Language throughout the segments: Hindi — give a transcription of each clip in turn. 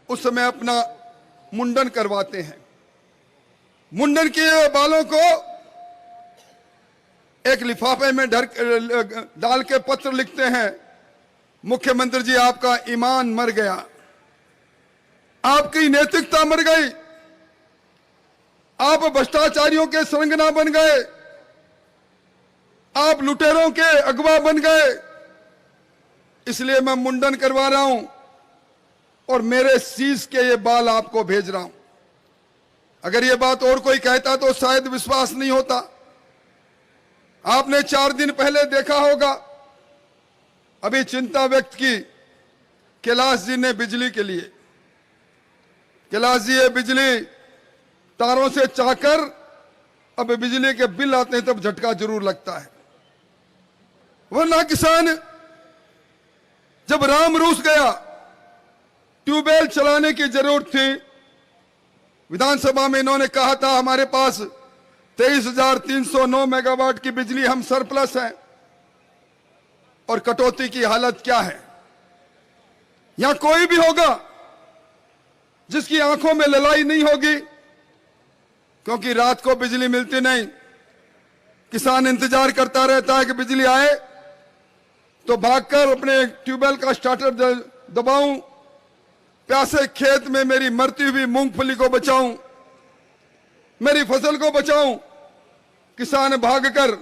उस समय अपना मुंडन करवाते हैं। मुंडन किए बालों को एक लिफाफे में डाल के पत्र लिखते हैं, मुख्यमंत्री जी आपका ईमान मर गया, आपकी नैतिकता मर गई, आप भ्रष्टाचारियों के सरंगना बन गए, आप लुटेरों के अगवा बन गए, इसलिए मैं मुंडन करवा रहा हूं और मेरे शीश के ये बाल आपको भेज रहा हूं। अगर ये बात और कोई कहता तो शायद विश्वास नहीं होता। आपने 4 दिन पहले देखा होगा, अभी चिंता व्यक्त की कैलाश जी ने बिजली के लिए। कैलाश जी ये बिजली तारों से चाहकर अब बिजली के बिल आते हैं तब झटका जरूर लगता है, वरना किसान जब राम रूस गया, ट्यूबवेल चलाने की जरूरत थी। विधानसभा में इन्होंने कहा था हमारे पास 23,309 मेगावाट की बिजली, हम सरप्लस हैं। और कटौती की हालत क्या है। यहां कोई भी होगा जिसकी आंखों में ललाई नहीं होगी, क्योंकि रात को बिजली मिलती नहीं। किसान इंतजार करता रहता है कि बिजली आए तो भागकर अपने ट्यूबवेल का स्टार्टर दबाऊं, प्यासे खेत में मेरी मरती हुई मूंगफली को बचाऊं, मेरी फसल को बचाऊं। किसान भागकर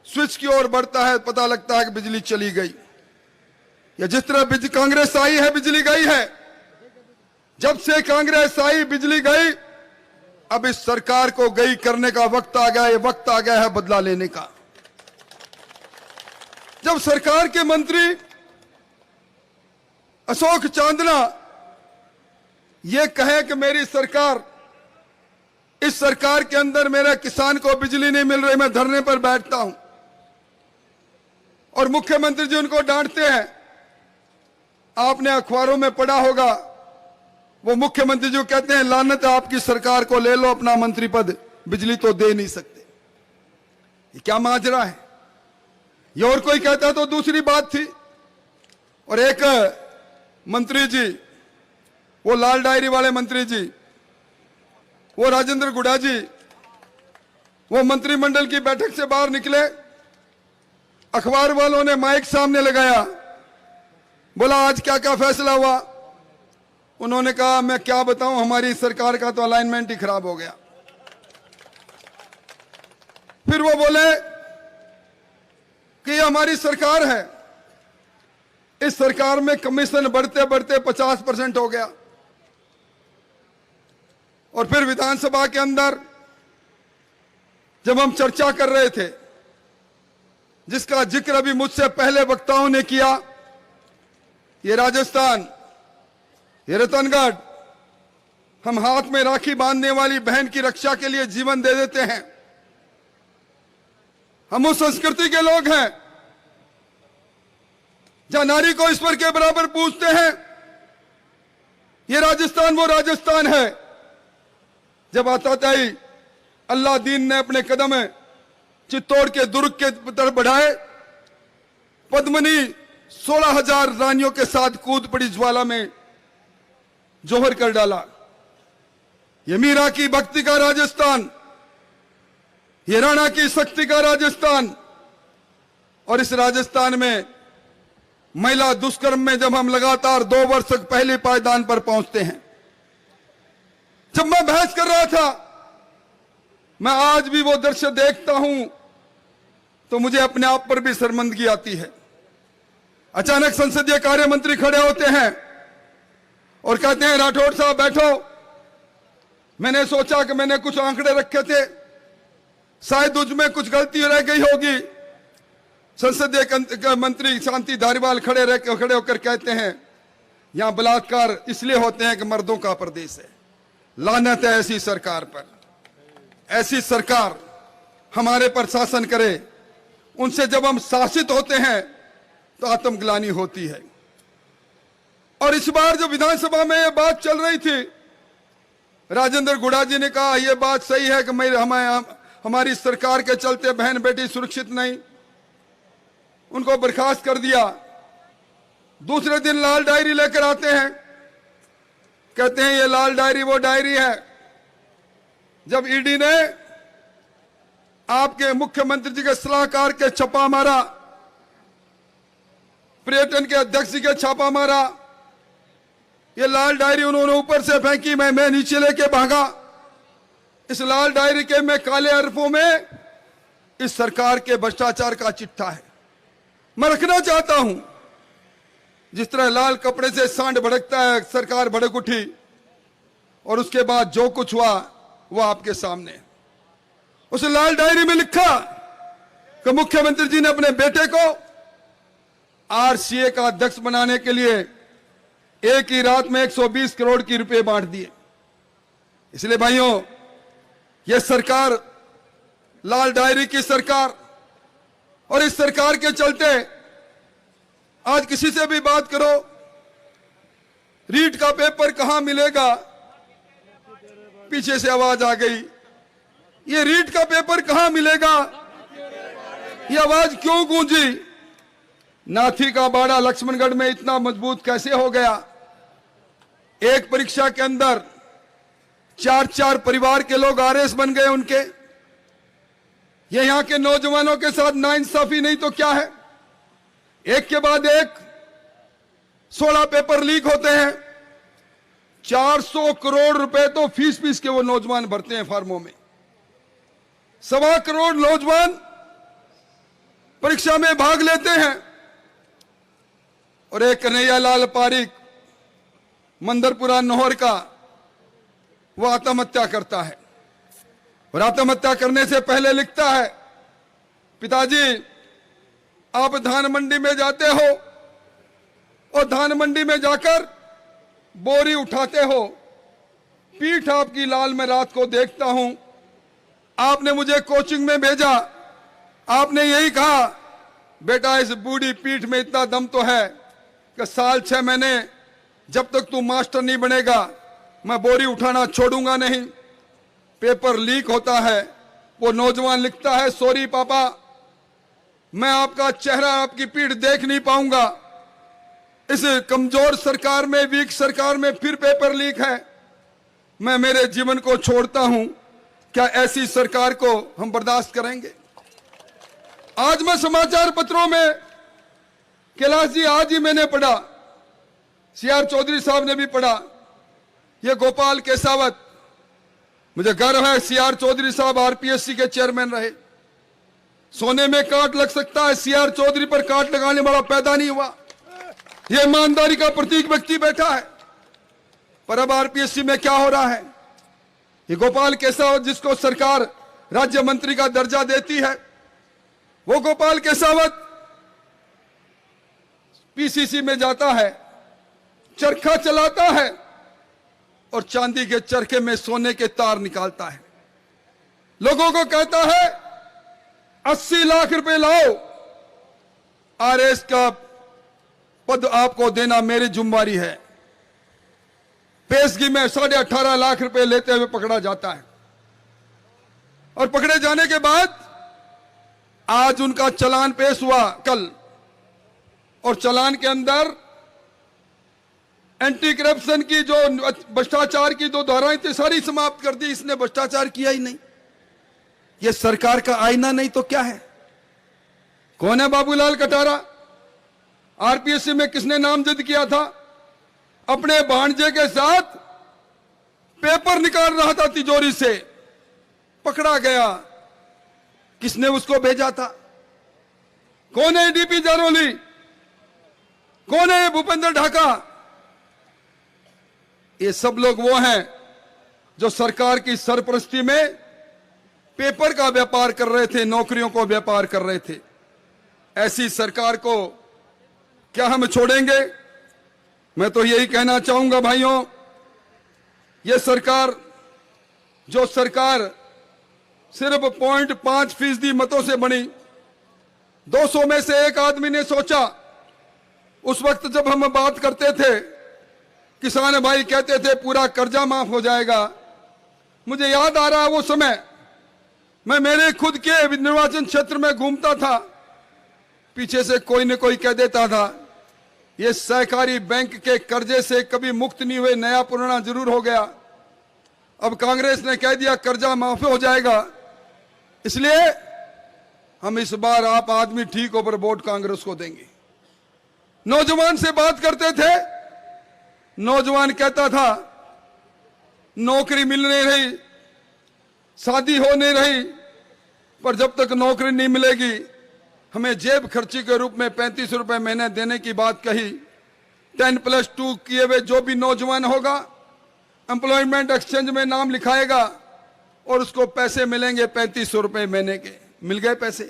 स्विच की ओर बढ़ता है, पता लगता है कि बिजली चली गई। या जिस तरह कांग्रेस आई है बिजली गई है। जब से कांग्रेस आई बिजली गई। अब इस सरकार को गई करने का वक्त आ गया है, वक्त आ गया है बदला लेने का। जब सरकार के मंत्री अशोक चांदना ये कहे कि मेरी सरकार, इस सरकार के अंदर मेरे किसान को बिजली नहीं मिल रही, मैं धरने पर बैठता हूं, और मुख्यमंत्री जी उनको डांटते हैं। आपने अखबारों में पढ़ा होगा, वो मुख्यमंत्री जी कहते हैं लानत है आपकी सरकार को, ले लो अपना मंत्री पद, बिजली तो दे नहीं सकते। ये क्या माजरा है। ये और कोई कहता तो दूसरी बात थी। और एक मंत्री जी, वो लाल डायरी वाले मंत्री जी, वो राजेंद्र गुड़ा जी, वो मंत्रिमंडल की बैठक से बाहर निकले, अखबार वालों ने माइक सामने लगाया, बोला आज क्या क्या फैसला हुआ। उन्होंने कहा मैं क्या बताऊं, हमारी सरकार का तो अलाइनमेंट ही खराब हो गया। फिर वो बोले कि ये हमारी सरकार है, इस सरकार में कमीशन बढ़ते बढ़ते 50% हो गया। और फिर विधानसभा के अंदर जब हम चर्चा कर रहे थे, जिसका जिक्र अभी मुझसे पहले वक्ताओं ने किया, ये राजस्थान, ये रतनगढ़, हम हाथ में राखी बांधने वाली बहन की रक्षा के लिए जीवन दे देते हैं। हम उस संस्कृति के लोग हैं जहां नारी को ईश्वर के बराबर पूजते हैं। ये राजस्थान वो राजस्थान है जब आताताई अल्लाह दीन ने अपने कदम चित्तौड़ के दुर्ग के तरफ बढ़ाए, पद्मनी 16,000 रानियों के साथ कूद पड़ी ज्वाला में, जोहर कर डाला। ये मीरा की भक्ति का राजस्थान, ये राणा की शक्ति का राजस्थान। और इस राजस्थान में महिला दुष्कर्म में जब हम लगातार 2 वर्ष तक पहले पायदान पर पहुंचते हैं। जब मैं बहस कर रहा था, मैं आज भी वो दृश्य देखता हूं तो मुझे अपने आप पर भी शर्मिंदगी आती है। अचानक संसदीय कार्य मंत्री खड़े होते हैं और कहते हैं राठौड़ साहब बैठो। मैंने सोचा कि मैंने कुछ आंकड़े रखे थे, शायद उसमें कुछ गलती रह गई होगी। संसदीय मंत्री शांति धारीवाल खड़े होकर कहते हैं यहां बलात्कार इसलिए होते हैं कि मर्दों का प्रदेश है। लानत है ऐसी सरकार पर। ऐसी सरकार हमारे पर शासन करे, उनसे जब हम शासित होते हैं तो आत्मग्लानि होती है। और इस बार जो विधानसभा में यह बात चल रही थी, राजेंद्र गुड़ा जी ने कहा यह बात सही है कि हमारी सरकार के चलते बहन बेटी सुरक्षित नहीं, उनको बर्खास्त कर दिया। दूसरे दिन लाल डायरी लेकर आते हैं कहते हैं ये लाल डायरी वो डायरी है। जब ईडी ने आपके मुख्यमंत्री जी के सलाहकार के छापा मारा, पर्यटन के अध्यक्ष जी के छापा मारा, ये लाल डायरी उन्होंने ऊपर से फेंकी, मैं नीचे लेके भागा। इस लाल डायरी के में काले अरफों में इस सरकार के भ्रष्टाचार का चिट्ठा है। मैं रखना चाहता हूं, जिस तरह लाल कपड़े से सांड भड़कता है, सरकार भड़क उठी और उसके बाद जो कुछ हुआ वो आपके सामने। उस लाल डायरी में लिखा कि मुख्यमंत्री जी ने अपने बेटे को आरसीए का अध्यक्ष बनाने के लिए एक ही रात में 120 करोड़ की रुपए बांट दिए। इसलिए भाइयों, यह सरकार लाल डायरी की सरकार, और इस सरकार के चलते आज किसी से भी बात करो, रीट का पेपर कहां मिलेगा, पीछे से आवाज आ गई, ये रीट का पेपर कहां मिलेगा, ये आवाज क्यों गूंजी? नाथी का बाड़ा लक्ष्मणगढ़ में इतना मजबूत कैसे हो गया? एक परीक्षा के अंदर 4-4 परिवार के लोग आरएस बन गए उनके। ये यहां के नौजवानों के साथ नाइंसाफी नहीं तो क्या है? एक के बाद एक 16 पेपर लीक होते हैं। 400 करोड़ रुपए तो फीस के वो नौजवान भरते हैं फार्मों में। 1.25 करोड़ नौजवान परीक्षा में भाग लेते हैं, और एक कन्हैया लाल पारीक मंदरपुरा नौहर का वो आत्महत्या करता है, और आत्महत्या करने से पहले लिखता है, पिताजी आप धान मंडी में जाते हो और धान मंडी में जाकर बोरी उठाते हो, पीठ आपकी लाल मैं रात को देखता हूं। आपने मुझे कोचिंग में भेजा, आपने यही कहा, बेटा इस बूढ़ी पीठ में इतना दम तो है कि साल 6 महीने जब तक तू मास्टर नहीं बनेगा मैं बोरी उठाना छोड़ूंगा नहीं। पेपर लीक होता है, वो नौजवान लिखता है, सॉरी पापा, मैं आपका चेहरा आपकी पीठ देख नहीं पाऊंगा। इस कमजोर सरकार में, वीक सरकार में फिर पेपर लीक है, मैं मेरे जीवन को छोड़ता हूं। क्या ऐसी सरकार को हम बर्दाश्त करेंगे? आज मैं समाचार पत्रों में, कैलाश जी आज ही मैंने पढ़ा, सीआर चौधरी साहब ने भी पढ़ा, ये गोपाल केसावत, मुझे गर्व है सीआर चौधरी साहब आरपीएससी के चेयरमैन रहे। सोने में कांट लग सकता है, सीआर चौधरी पर कांट लगाने वाला पैदा नहीं हुआ। यह ईमानदारी का प्रतीक व्यक्ति बैठा है। पर अब आरपीएससी में क्या हो रहा है? ये गोपाल केसावत जिसको सरकार राज्य मंत्री का दर्जा देती है, वो गोपाल केसावत पीसीसी में जाता है, चरखा चलाता है और चांदी के चरखे में सोने के तार निकालता है। लोगों को कहता है 80 लाख रुपए लाओ, आरएस का पद आपको देना मेरी जिम्मेदारी है। पेशगी में 18.5 लाख रुपए लेते हुए पकड़ा जाता है, और पकड़े जाने के बाद आज उनका चालान पेश हुआ कल, और चालान के अंदर एंटी करप्शन की जो भ्रष्टाचार की 2 धाराएं थी सारी समाप्त कर दी। इसने भ्रष्टाचार किया ही नहीं। यह सरकार का आईना नहीं तो क्या है? कौन है बाबूलाल कटारा? आरपीएससी में किसने नामजद किया था? अपने भांजे के साथ पेपर निकाल रहा था तिजोरी से, पकड़ा गया। किसने उसको भेजा था? कौन है डीपी जारोली? कौन है भूपेंद्र ढाका? ये सब लोग वो हैं जो सरकार की सरपरस्ती में पेपर का व्यापार कर रहे थे, नौकरियों को व्यापार कर रहे थे। ऐसी सरकार को क्या हम छोड़ेंगे? मैं तो यही कहना चाहूंगा भाइयों, ये सरकार, जो सरकार सिर्फ 0.5% मतों से बनी, 200 में से एक आदमी ने सोचा, उस वक्त जब हम बात करते थे, किसान भाई कहते थे पूरा कर्जा माफ हो जाएगा। मुझे याद आ रहा है वो समय, मैं मेरे खुद के निर्वाचन क्षेत्र में घूमता था, पीछे से कोई न कोई कह देता था ये सहकारी बैंक के कर्जे से कभी मुक्त नहीं हुए, नया पुराना जरूर हो गया। अब कांग्रेस ने कह दिया कर्जा माफ हो जाएगा, इसलिए हम इस बार आप आदमी ठीक हो पर वोट कांग्रेस को देंगे। नौजवान से बात करते थे, नौजवान कहता था नौकरी मिल नहीं रही, शादी हो नहीं रही, पर जब तक नौकरी नहीं मिलेगी हमें जेब खर्ची के रूप में 35 रुपए महीने देने की बात कही। 10+2 किए हुए जो भी नौजवान होगा एम्प्लॉयमेंट एक्सचेंज में नाम लिखाएगा और उसको पैसे मिलेंगे 3500 रुपए महीने के। मिल गए पैसे,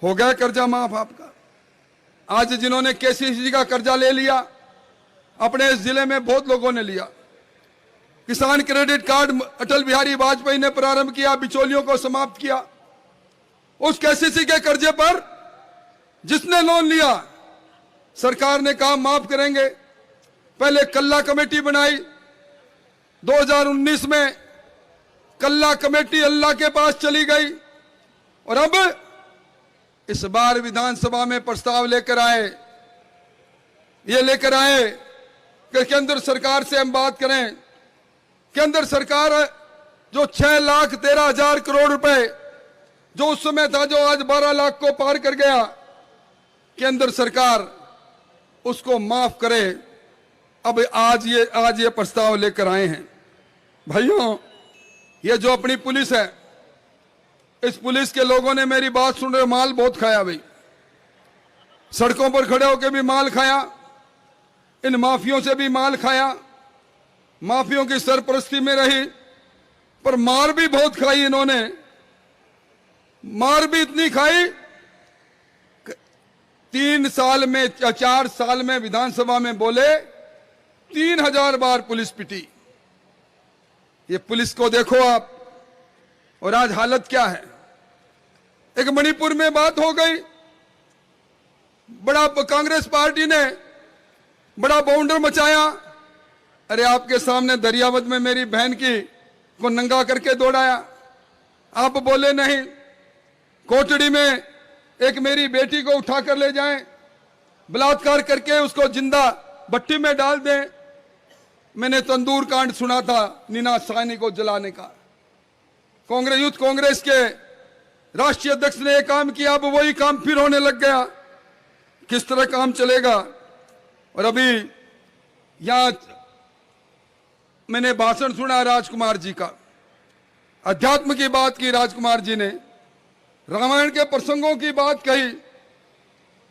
हो गया कर्जा माफ आपका। आज जिन्होंने केसीसी का कर्जा ले लिया, अपने इस जिले में बहुत लोगों ने लिया। किसान क्रेडिट कार्ड अटल बिहारी वाजपेयी ने प्रारंभ किया, बिचौलियों को समाप्त किया। उस केसीसी के कर्जे पर जिसने लोन लिया सरकार ने कहा माफ करेंगे। पहले कल्ला कमेटी बनाई, 2019 में कल्ला कमेटी अल्लाह के पास चली गई और अब इस बार विधानसभा में प्रस्ताव लेकर आए, ये लेकर आए कि केंद्र सरकार से हम बात करें। केंद्र सरकार जो 6,13,000 करोड़ रुपए जो उस समय था, जो आज 12 लाख को पार कर गया, केंद्र सरकार उसको माफ करे। अब आज ये प्रस्ताव लेकर आए हैं। भाइयों, ये जो अपनी पुलिस है, इस पुलिस के लोगों ने मेरी बात सुन रहे माल बहुत खाया भाई, सड़कों पर खड़े होकर भी माल खाया, इन माफियों से भी माल खाया, माफियों की सरपरस्ती में रही, पर मार भी बहुत खाई इन्होंने। मार भी इतनी खाई, 3 साल में 4 साल में विधानसभा में बोले 3000 बार पुलिस पिटी। ये पुलिस को देखो आप, और आज हालत क्या है। एक मणिपुर में बात हो गई, बड़ा कांग्रेस पार्टी ने बड़ा बाउंडर मचाया। अरे आपके सामने दरियावद में मेरी बहन को नंगा करके दौड़ाया, आप बोले नहीं। कोटड़ी में एक मेरी बेटी को उठाकर ले जाएं, बलात्कार करके उसको जिंदा भट्टी में डाल दें। मैंने तंदूर कांड सुना था नीना साहनी को जलाने का। कांग्रेस, यूथ कांग्रेस के राष्ट्रीय अध्यक्ष ने एक काम किया, अब वही काम फिर होने लग गया। किस तरह काम चलेगा। और अभी यहां मैंने भाषण सुना राजकुमार जी का, अध्यात्म की बात की राजकुमार जी ने, रामायण के प्रसंगों की बात कही।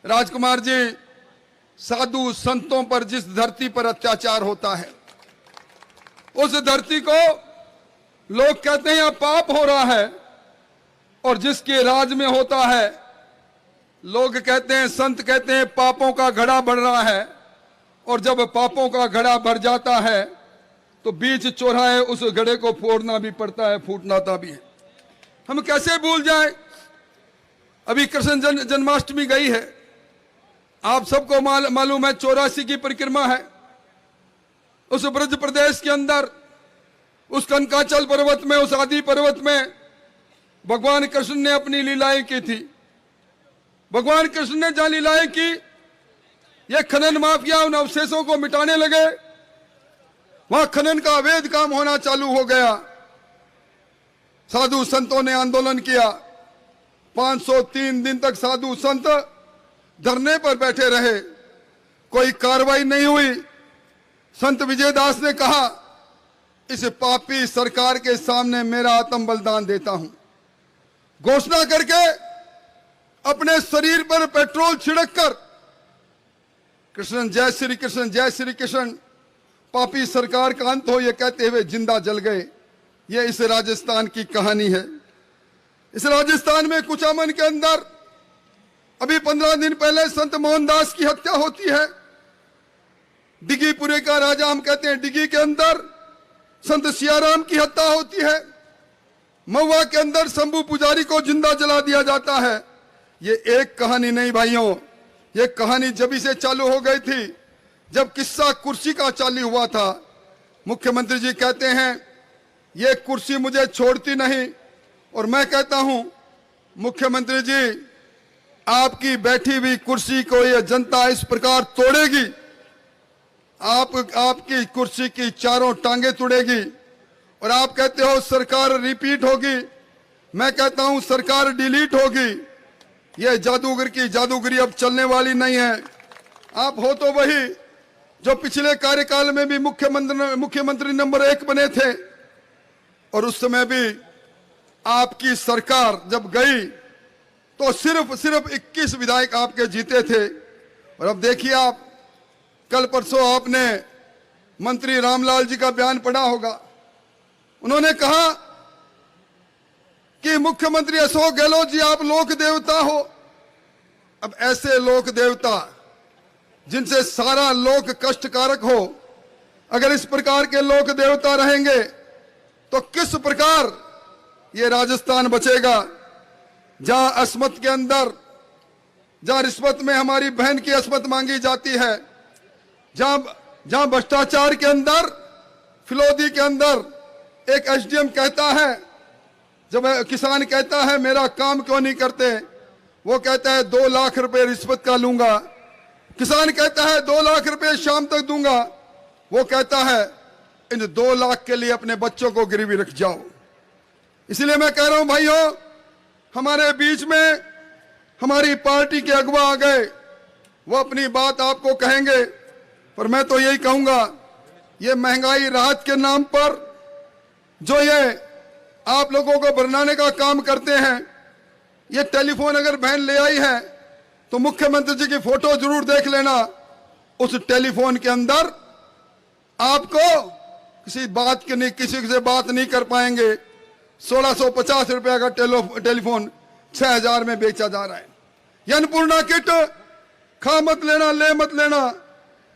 राजकुमार जी, साधु संतों पर जिस धरती पर अत्याचार होता है, उस धरती को लोग कहते हैं यहां पाप हो रहा है, और जिसके राज में होता है लोग कहते हैं, संत कहते हैं पापों का घड़ा बढ़ रहा है। और जब पापों का घड़ा भर जाता है तो बीच चौराहे उस घड़े को फोड़ना भी पड़ता है, फूटना भी है। हम कैसे भूल जाएं। अभी कृष्ण जन्माष्टमी गई है, आप सबको मालूम है 84 की परिक्रमा है। उस ब्रज प्रदेश के अंदर, उस कनकाचल पर्वत में, उस आदि पर्वत में भगवान कृष्ण ने अपनी लीलाएं की थी। भगवान कृष्ण ने जहां लीलाएं की, ये खनन माफिया उन अवशेषों को मिटाने लगे, वहां खनन का अवैध काम होना चालू हो गया। साधु संतों ने आंदोलन किया, 503 दिन तक साधु संत धरने पर बैठे रहे, कोई कार्रवाई नहीं हुई। संत विजयदास ने कहा, इस पापी सरकार के सामने मेरा आत्म बलिदान देता हूं। घोषणा करके अपने शरीर पर पेट्रोल छिड़ककर कृष्ण जय श्री कृष्ण, जय श्री कृष्ण, पापी सरकार का अंत हो, ये कहते हुए जिंदा जल गए। ये इस राजस्थान की कहानी है। इस राजस्थान में कुचामन के अंदर अभी 15 दिन पहले संत मोहनदास की हत्या होती है। डिगीपुरे का राजा हम कहते हैं, डिगी के अंदर संत सियाराम की हत्या होती है। महुआ के अंदर शंभू पुजारी को जिंदा जला दिया जाता है। ये एक कहानी नहीं भाइयों, ये कहानी जब से चालू हो गई थी जब किस्सा कुर्सी का चालू हुआ था। मुख्यमंत्री जी कहते हैं ये कुर्सी मुझे छोड़ती नहीं, और मैं कहता हूं मुख्यमंत्री जी आपकी बैठी हुई कुर्सी को यह जनता इस प्रकार तोड़ेगी, आपकी कुर्सी की चारों टांगे तोड़ेगी। और आप कहते हो सरकार रिपीट होगी, मैं कहता हूं सरकार डिलीट होगी। यह जादूगर की जादूगरी अब चलने वाली नहीं है। आप हो तो वही जो पिछले कार्यकाल में भी मुख्यमंत्री नंबर 1 बने थे, और उस समय भी आपकी सरकार जब गई तो सिर्फ 21 विधायक आपके जीते थे। और अब देखिए, आप कल परसों आपने मंत्री रामलाल जी का बयान पढ़ा होगा। उन्होंने कहा कि मुख्यमंत्री अशोक गहलोत जी आप लोक देवता हो। अब ऐसे लोक देवता जिनसे सारा लोक कष्टकारक हो, अगर इस प्रकार के लोक देवता रहेंगे तो किस प्रकार ये राजस्थान बचेगा, जहां अस्मत के अंदर, जहां रिश्वत में हमारी बहन की अस्मत मांगी जाती है, जहां भ्रष्टाचार के अंदर, फिलौदी के अंदर एक एसडीएम कहता है, जब किसान कहता है मेरा काम क्यों नहीं करते, वो कहता है 2 लाख रुपए रिश्वत का लूंगा। किसान कहता है 2 लाख रुपए शाम तक दूंगा। वो कहता है इन 2 लाख के लिए अपने बच्चों को गिरवी रख जाओ। इसलिए मैं कह रहा हूं भाइयों, हमारे बीच में हमारी पार्टी के अगुवा आ गए, वो अपनी बात आपको कहेंगे, पर मैं तो यही कहूंगा, ये महंगाई राहत के नाम पर जो ये आप लोगों को बनाने का काम करते हैं, ये टेलीफोन अगर बहन ले आई है तो मुख्यमंत्री जी की फोटो जरूर देख लेना। उस टेलीफोन के अंदर आपको किसी बात के नहीं, किसी से बात नहीं कर पाएंगे। 1650 रुपया का टेलीफोन 6000 में बेचा जा रहा है। ये अन्नपूर्णा किट खा मत लेना, ले मत लेना,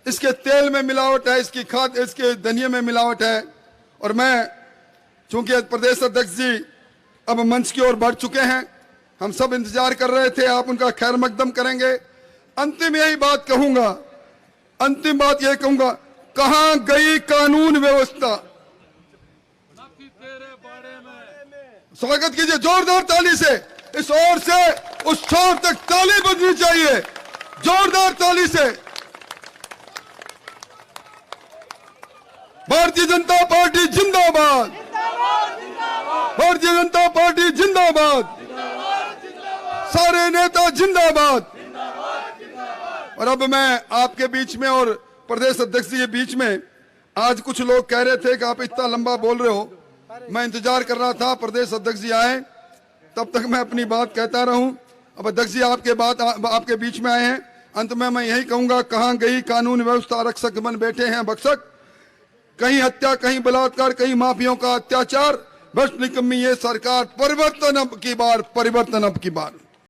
इसके तेल में मिलावट है, इसकी खाद, इसके धनिये में मिलावट है। और मैं चूंकि प्रदेश अध्यक्ष जी अब मंच की ओर बढ़ चुके हैं, हम सब इंतजार कर रहे थे, आप उनका खैर मकदम करेंगे। अंतिम यही बात कहूंगा, अंतिम बात यही कहूंगा, कहां गई कानून व्यवस्था? स्वागत कीजिए जोरदार ताली से, इस ओर से उस छोर तक ताली बजनी चाहिए, जोरदार ताली से। भारतीय जनता पार्टी जिंदाबाद, भारतीय जनता पार्टी जिंदाबाद, सारे नेता जिंदाबाद। और अब मैं आपके बीच में और प्रदेश अध्यक्ष जी के बीच में, आज कुछ लोग कह रहे थे कि आप इतना लंबा बोल रहे हो, मैं इंतजार कर रहा था प्रदेश अध्यक्ष जी आए तब तक मैं अपनी बात कहता रहूं। अब अध्यक्ष जी आपके बीच में आए हैं, अंत में मैं यही कहूंगा, कहां गई कानून व्यवस्था? रक्षक बन बैठे हैं भक्षक, कहीं हत्या, कहीं बलात्कार, कहीं माफियों का अत्याचार, भ्रष्ट निकम्मी ये सरकार। परिवर्तन अब की बार, परिवर्तन अब की बार।